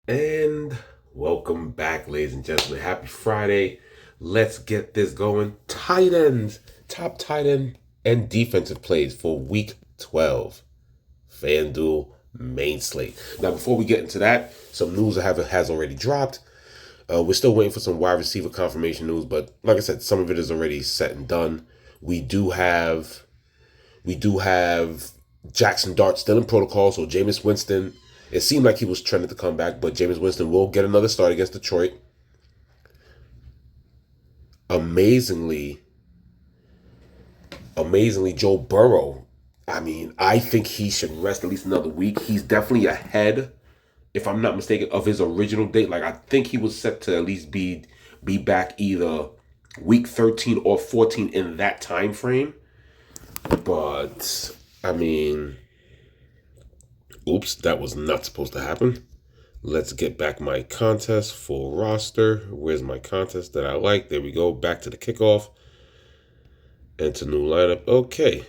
And welcome back, ladies and gentlemen. Happy Friday. Let's get this going. Tight ends, top tight end and defensive plays for week 12. FanDuel main slate. Now, before we get into that, some news has already dropped. We're still waiting for some wide receiver confirmation news, but like I said, some of it is already set and done. We do have Jackson Dart still in protocol, so Jameis Winston. It seemed like he was trending to come back, but Jameis Winston will get another start against Detroit. Amazingly, Joe Burrow. I mean, I think he should rest at least another week. He's definitely ahead, if I'm not mistaken, of his original date. Like I think he was set to at least be back either week 13 or 14 in that time frame. But I mean, oops, that was not supposed to happen. Let's get back my contest full roster. Where's my contest that I like? There we go. Back to the kickoff. Enter new lineup. Okay.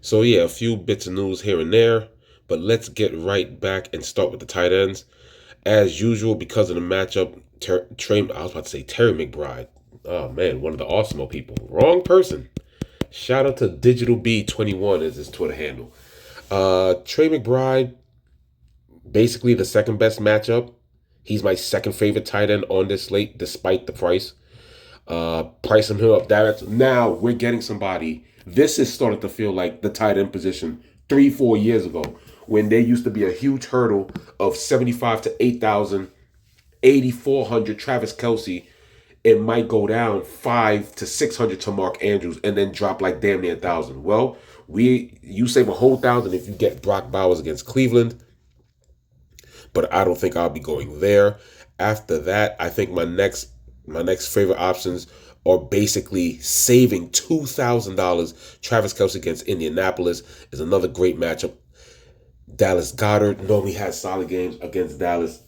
So yeah, a few bits of news here and there, but let's get right back and start with the tight ends. As usual, because of the matchup, I was about to say Terry McBride. Oh man, one of the Awesemo people. Wrong person. Shout out to Digital B21 is his Twitter handle. Trey McBride, basically the second best matchup. He's my second favorite tight end on this slate, despite the price. Pricing him up. Now we're getting somebody. This is starting to feel like the tight end position 3-4 years ago, when there used to be a huge hurdle of 75 to 8,000, 8,400 Travis Kelce. It might go down 5 to 600 to Mark Andrews and then drop like damn near 1,000. Well, you save a whole 1,000 if you get Brock Bowers against Cleveland, but I don't think I'll be going there. After that, I think my next favorite options are basically saving $2,000. Travis Kelce against Indianapolis is another great matchup. Dallas Goedert normally has solid games against Dallas.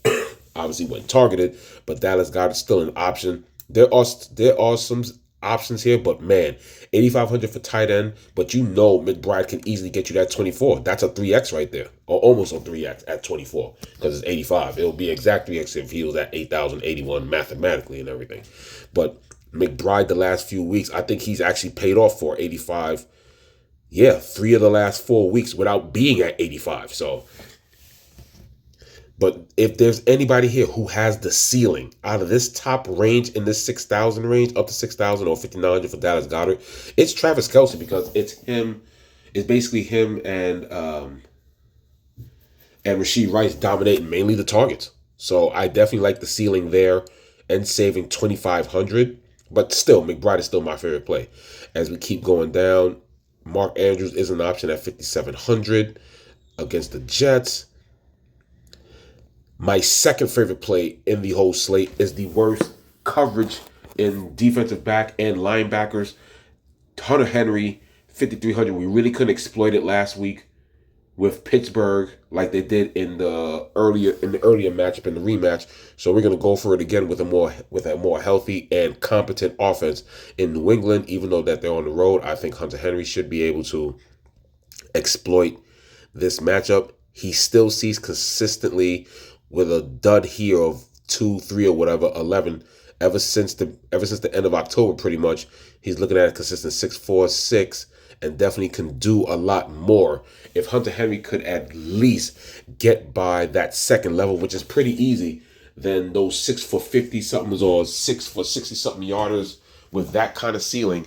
Obviously, when targeted, but Dallas Goedert still an option. There are some options here, but man, 8,500 for tight end. But McBride can easily get you that 24. That's a 3x right there, or almost a 3x at 24 because it's 85. It'll be exact 3x if he was at 8,081 mathematically and everything. But McBride, the last few weeks, I think he's actually paid off for 85. Yeah, 3 of the last 4 weeks without being at 85. So, but if there's anybody here who has the ceiling out of this top range in this 6,000 range, up to 6,000 or 5,900 for Dallas Goedert, it's Travis Kelce, because it's him. It's basically him and Rashee Rice dominating mainly the targets. So I definitely like the ceiling there and saving 2,500. But still, McBride is still my favorite play. As we keep going down, Mark Andrews is an option at 5,700 against the Jets. My second favorite play in the whole slate is the worst coverage in defensive back and linebackers. Hunter Henry, 5,300. We really couldn't exploit it last week with Pittsburgh like they did in the earlier matchup, in the rematch. So we're gonna go for it again with a more healthy and competent offense in New England. Even though that they're on the road, I think Hunter Henry should be able to exploit this matchup. He still sees consistently with a dud here of 2, 3, or whatever, 11 ever since the end of October. Pretty much, he's looking at a consistent 6.4, 6, and definitely can do a lot more. If Hunter Henry could at least get by that second level, which is pretty easy, then those 6 for 50 somethings or 6 for 60 something yarders with that kind of ceiling,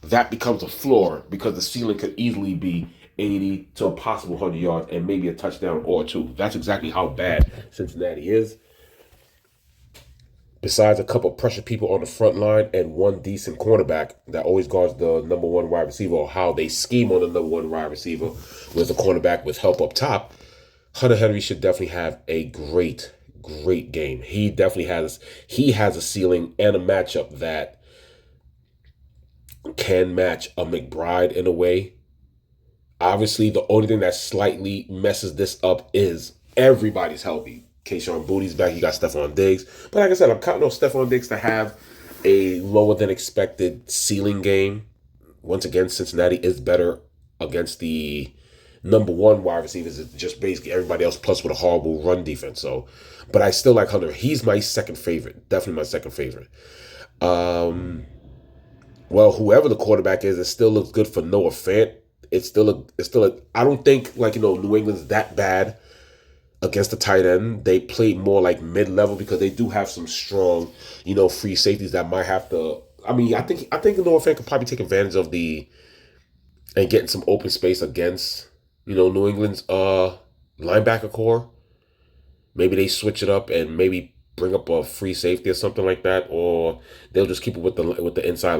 that becomes a floor, because the ceiling could easily be 80 to a possible 100 yards and maybe a touchdown or two. That's exactly how bad Cincinnati is. Besides a couple of pressure people on the front line and one decent cornerback that always guards the number one wide receiver, or how they scheme on the number one wide receiver with a cornerback with help up top, Hunter Henry should definitely have a great game. He has a ceiling and a matchup that can match a McBride in a way. Obviously, the only thing that slightly messes this up is everybody's healthy. Keyshawn Booty's back. You got Stephon Diggs. But like I said, I'm counting on Stephon Diggs to have a lower than expected ceiling game. Once again, Cincinnati is better against the number one wide receivers. It's just basically everybody else plus with a horrible run defense. So, but I still like Hunter. He's my second favorite. Definitely my second favorite. Um, well, whoever the quarterback is, it still looks good for Noah Fant. It's still a. I don't think like New England's that bad against the tight end. They play more like mid level because they do have some strong, free safeties that might have to. I mean, I think Noah Fant could probably take advantage of the and getting some open space against New England's linebacker core. Maybe they switch it up and maybe bring up a free safety or something like that, or they'll just keep it with the inside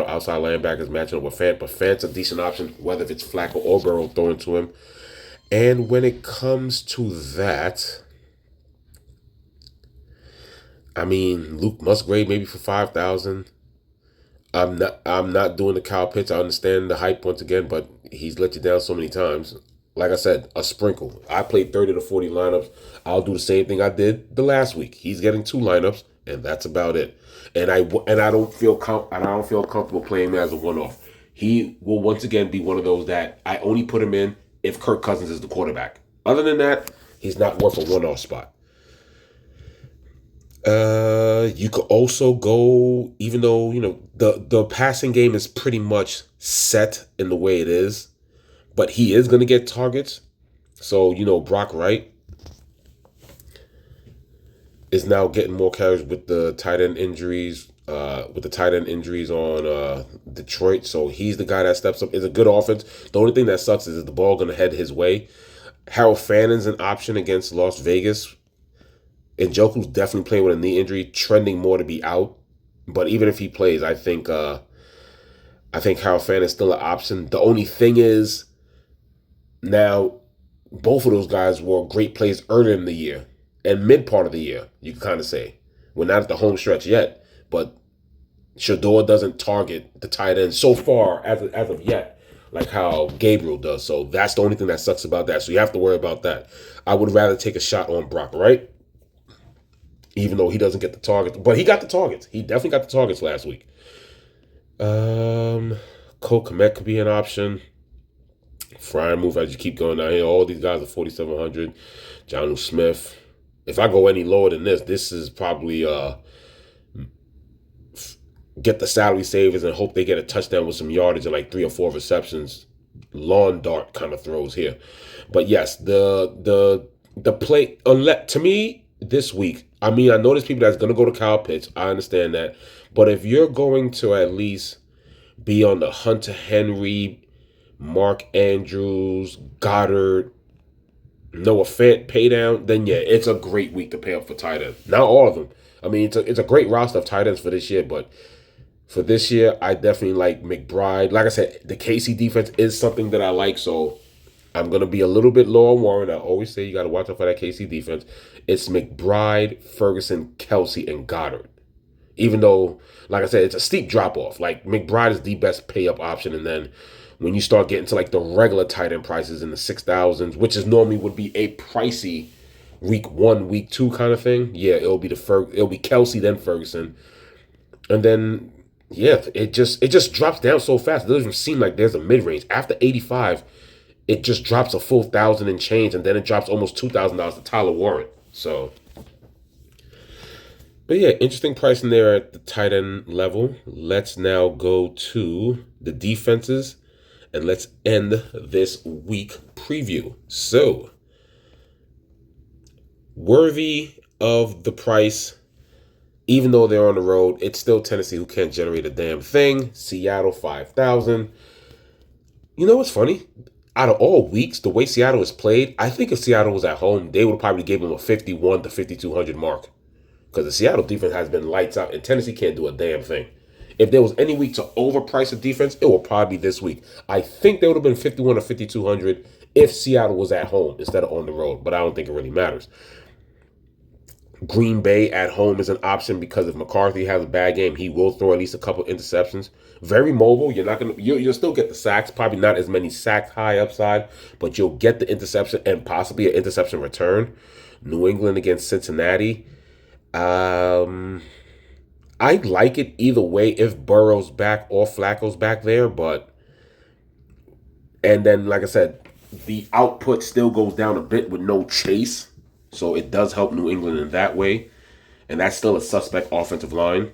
or outside linebackers matching up with Fant. But Fant's a decent option, whether if it's Flacco or Burrow throwing to him. And when it comes to that, I mean Luke Musgrave maybe for 5,000. I'm not doing the Kyle Pitts. I understand the hype once again, but he's let you down so many times. Like I said, a sprinkle. I played 30 to 40 lineups. I'll do the same thing I did the last week. He's getting 2 lineups, and that's about it. And I don't feel comfortable playing him as a one off. He will once again be one of those that I only put him in if Kirk Cousins is the quarterback. Other than that, he's not worth a one off spot. You could also go, even though the passing game is pretty much set in the way it is, but he is going to get targets. So Brock Wright is now getting more carries with the tight end injuries. With the tight end injuries on Detroit, so he's the guy that steps up. It's a good offense. The only thing that sucks is the ball going to head his way. Harold Fannon's an option against Las Vegas. And Njoku's definitely playing with a knee injury, trending more to be out. But even if he plays, I think Harold Fan is still an option. The only thing is, now both of those guys were great plays earlier in the year and mid part of the year. You can kind of say we're not at the home stretch yet, but Shador doesn't target the tight end so far as of yet, like how Gabriel does. So that's the only thing that sucks about that. So you have to worry about that. I would rather take a shot on Brock, right? Even though he doesn't get the targets. But he got the targets. He definitely got the targets last week. Cole Kmet could be an option. Frying move as you keep going down here. All these guys are 4,700. Jonnu Smith. If I go any lower than this is probably get the salary savers and hope they get a touchdown with some yardage and like 3 or 4 receptions. Lawn dart kind of throws here. But yes, the play, to me, this week, I mean, I know there's people that's going to go to Kyle Pitts. I understand that. But if you're going to at least be on the Hunter Henry, Mark Andrews, Goddard, Noah Fant pay down, then yeah, it's a great week to pay up for tight end. Not all of them. I mean, it's a great roster of tight ends for this year, but for this year, I definitely like McBride. Like I said, the KC defense is something that I like, so I'm going to be a little bit low on Warren. I always say you got to watch out for that KC defense. It's McBride, Ferguson, Kelsey, and Goddard. Even though, like I said, it's a steep drop-off. Like, McBride is the best pay-up option, and then when you start getting to, like, the regular tight end prices in the 6,000s, which is normally would be a pricey week 1, week 2 kind of thing, yeah, it'll be Kelsey, then Ferguson. And then, yeah, it just drops down so fast. It doesn't even seem like there's a mid-range. After 85, it just drops a full 1,000 and change, and then it drops almost $2,000 to Tyler Warren. So, but yeah, interesting pricing there at the tight end level. Let's now go to the defenses, and let's end this week preview. So, worthy of the price, even though they're on the road, it's still Tennessee who can't generate a damn thing. Seattle, 5,000. You know what's funny? Out of all weeks, the way Seattle has played, I think if Seattle was at home, they would probably give them a 51 to 5,200 mark. Because the Seattle defense has been lights out, and Tennessee can't do a damn thing. If there was any week to overprice a defense, it will probably be this week. I think they would have been 51 or 5,200 if Seattle was at home instead of on the road, but I don't think it really matters. Green Bay at home is an option because if McCarthy has a bad game, he will throw at least a couple interceptions. Very mobile. You'll still get the sacks, probably not as many sack high upside, but you'll get the interception and possibly an interception return. New England against Cincinnati. I like it either way if Burrow's back or Flacco's back there, and then like I said, The output still goes down a bit with no chase. So it does help New England in that way. And that's still a suspect offensive line.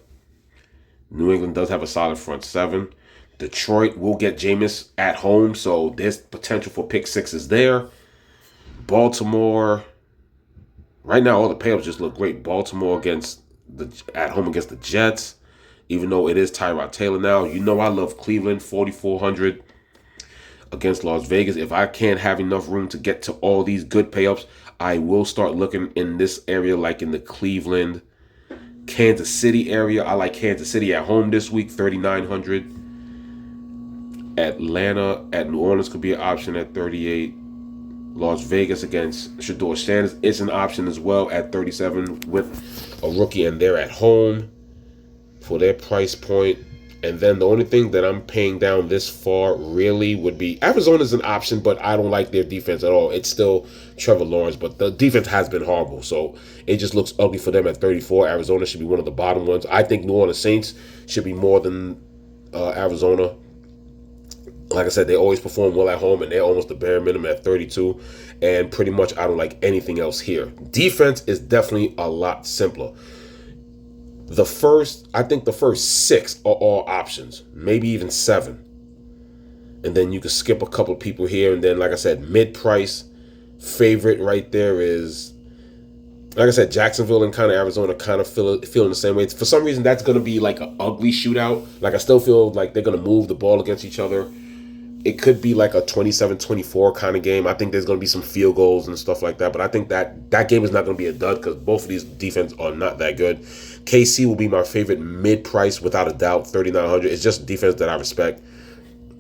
New England does have a solid front seven. Detroit will get Jameis at home, so there's potential for pick sixes there. Baltimore, right now all the payups just look great. Baltimore at home against the Jets, even though it is Tyrod Taylor now. You know I love Cleveland, 4,400 against Las Vegas. If I can't have enough room to get to all these good payups, I will start looking in this area, like in the Cleveland, Kansas City area. I like Kansas City at home this week, 3,900. Atlanta at New Orleans could be an option at 38. Las Vegas against Shador Sanders is an option as well at 37 with a rookie, and they're at home for their price point. And then the only thing that I'm paying down this far really would be Arizona's an option, but I don't like their defense at all. It's still Trevor Lawrence, but the defense has been horrible, so it just looks ugly for them at 34. Arizona should be one of the bottom ones. I think New Orleans Saints should be more than Arizona. Like I said, they always perform well at home, and they're almost the bare minimum at 32. And pretty much I don't like anything else here. Defense is definitely a lot simpler. I think the first 6 are all options, maybe even 7. And then you can skip a couple of people here. And then, like I said, mid-price favorite right there is, like I said, Jacksonville and kind of Arizona kind of feeling the same way. For some reason, that's going to be like an ugly shootout. Like I still feel like they're going to move the ball against each other. It could be like a 27-24 kind of game. I think there's going to be some field goals and stuff like that. But I think that game is not going to be a dud because both of these defenses are not that good. KC will be my favorite mid-price without a doubt, 3,900. It's just defense that I respect.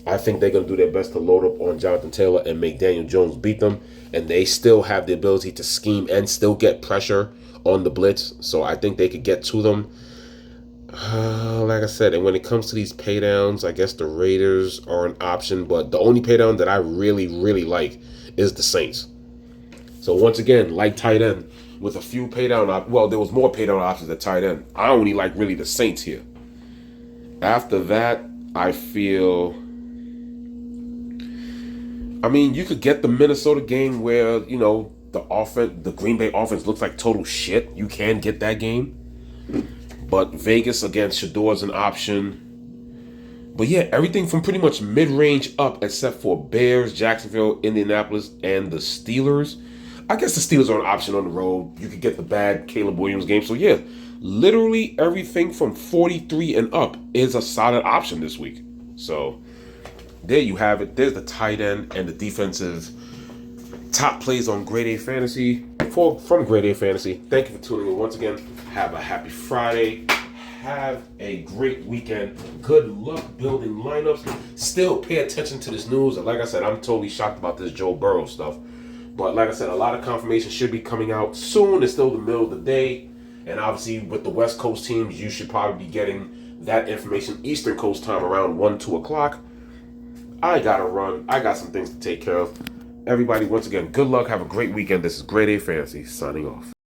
I think they're going to do their best to load up on Jonathan Taylor and make Daniel Jones beat them. And they still have the ability to scheme and still get pressure on the blitz. So I think they could get to them. Like I said, and when it comes to these paydowns, I guess the Raiders are an option, but the only paydown that I really, really like is the Saints. So once again, like tight end, with a few paydown well, there was more paydown options at tight end. I only like really the Saints here. After that, I feel, I mean, you could get the Minnesota game where, the Green Bay offense looks like total shit. You can get that game. But Vegas against Shador is an option. But yeah, everything from pretty much mid-range up except for Bears, Jacksonville, Indianapolis, and the Steelers. I guess the Steelers are an option on the road. You could get the bad Caleb Williams game. So yeah, literally everything from 43 and up is a solid option this week. So there you have it. There's the tight end and the defensive top plays on Grade A Fantasy from Grade A Fantasy. Thank you for tuning in once again. Have a happy Friday. Have a great weekend. Good luck building lineups. Still pay attention to this news. And like I said, I'm totally shocked about this Joe Burrow stuff. But like I said, a lot of confirmation should be coming out soon. It's still the middle of the day. And obviously with the West Coast teams, you should probably be getting that information Eastern Coast time around 1, 2 o'clock. I gotta run. I got some things to take care of. Everybody, once again, good luck. Have a great weekend. This is Grade A Fantasy signing off.